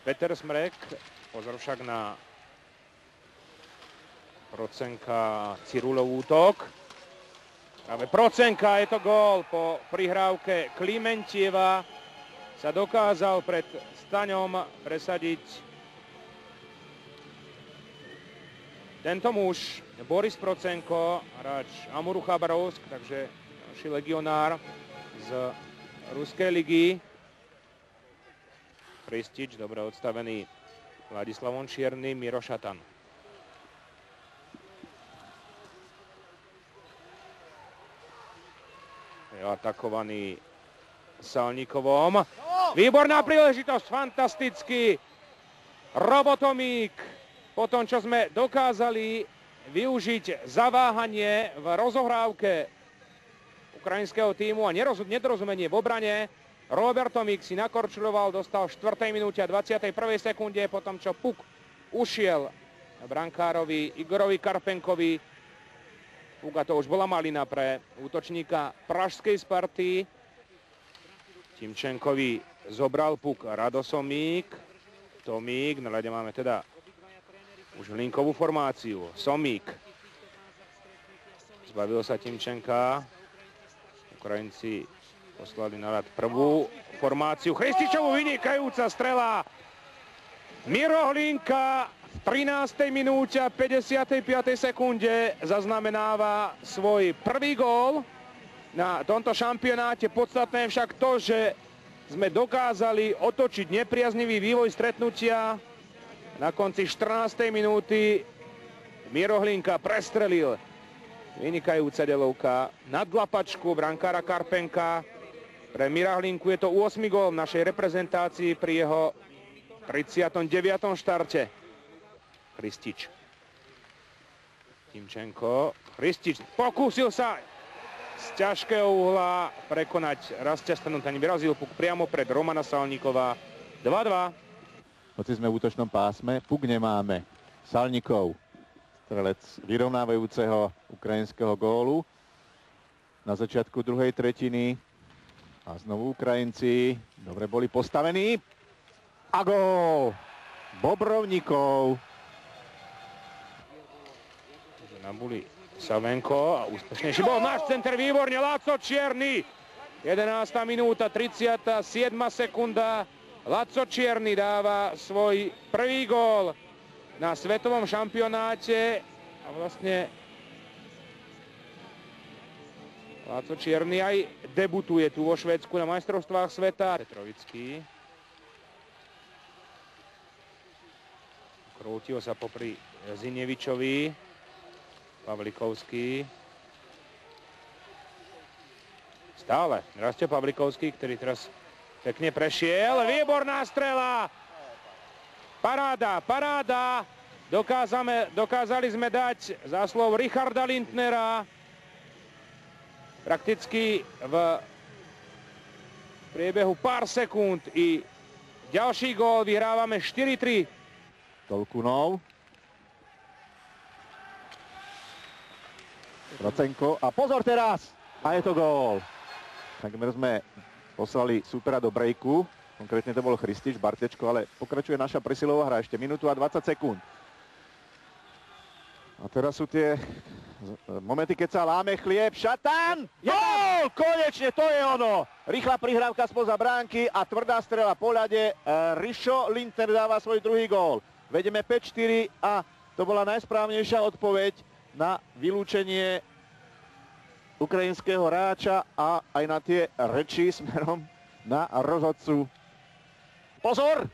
Peter Smrek. Pozor však na Procenka, Cirulov útok. Práve Procenka, je to gól po prihrávke Klimentieva. Sa dokázal pred Staňom presadiť tento muž, Boris Procenko, hráč Amuru Chabarovsk, takže ďalší legionár z Ruskej ligy. Pristič, dobre odstavený Vladislavom Čiernym, Miro Šatan. Je atakovaný Salníkovom. Výborná príležitosť, fantastický Robotomík. Po tom, čo sme dokázali využiť zaváhanie v rozohrávke ukrajinského tímu a nedorozumenie v obrane, Robotomík si nakorčuloval, dostal v 4. minúte a 21. sekunde, potom čo puk ušiel brankárovi Igorovi Karpenkovi. Fuga, to už bola malina pre útočníka pražskej Sparty. Timčenkovi zobral puk Radosomík. Tomík, na ľade máme teda už hlinkovú formáciu. Somík. Zbavil sa Timčenka. Ukrajinci poslali na ľad prvú formáciu. Chrystičovú, vynikajúca strela. Miro Hlinka v 13. minúte a 55. sekunde zaznamenáva svoj prvý gól na tomto šampionáte. Podstatné však to, že sme dokázali otočiť nepriaznivý vývoj stretnutia. Na konci 14. minúty Miro Hlinka prestrelil. Vynikajúca delovka nad lapačku brankára Karpenka. Pre Mira Hlinku je to 8. gól v našej reprezentácii pri jeho 39. štarte. Chrystič. Timčenko. Chrystič pokúsil sa z ťažkého uhla prekonať Rasťa Stanutaň. Vyrazil puk priamo pred Romana Salníkova. 2-2. Hoci sme v útočnom pásme, puk nemáme. Salníkov, strelec vyrovnávajúceho ukrajinského gólu na začiatku druhej tretiny. A znovu Ukrajinci dobre boli postavení. A gól Bobrovníkov. Nabuli Savenko a úspešnejší bol náš center, výborne, Laco Čierny. 11. minúta, 37. sekunda. Laco Čierny dáva svoj prvý gól na svetovom šampionáte a vlastne Laco Čierny aj debutuje tu vo Švédsku na majstrovstvách sveta. Petrovický. Krútil sa popri Zinevičovi. Pavlikovský. Stále Rastio Pavlikovský, ktorý teraz pekne prešiel. Výborná strela. Paráda, paráda. Dokázali sme dať záslov Richarda Lindnera. Prakticky v priebehu pár sekúnd i ďalší gól. Vyhrávame 4-3. Tolkunov. Procenko a pozor teraz! A je to gól. Takmer sme poslali supera do breaku. Konkrétne to bol Chrystič, Bartečko, ale pokračuje naša presilová hra. Ešte minútu a 20 sekúnd. A teraz sú tie momenty, keď sa láme chlieb. Šatan! Gól! Konečne, to je ono! Rýchla prihrávka spoza bránky a tvrdá strela po ľade. Rišo Lindner dáva svoj druhý gól. Vedeme 5-4 a to bola najsprávnejšia odpoveď na vylúčenie ukrajinského hráča a aj na tie reči smerom na rozhodcu. Pozor!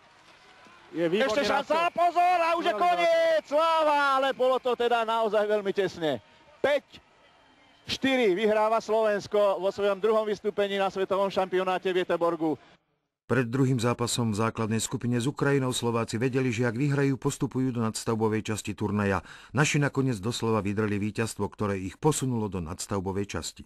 Ešte šanca, pozor, a už je koniec, sláva, ale bolo to teda naozaj veľmi tesne. 5-4 vyhráva Slovensko vo svojom druhom vystúpení na svetovom šampionáte v Göteborgu. Pred druhým zápasom v základnej skupine s Ukrajinou Slováci vedeli, že ak vyhrajú, postupujú do nadstavbovej časti turnaja. Naši nakoniec doslova vydreli víťazstvo, ktoré ich posunulo do nadstavbovej časti.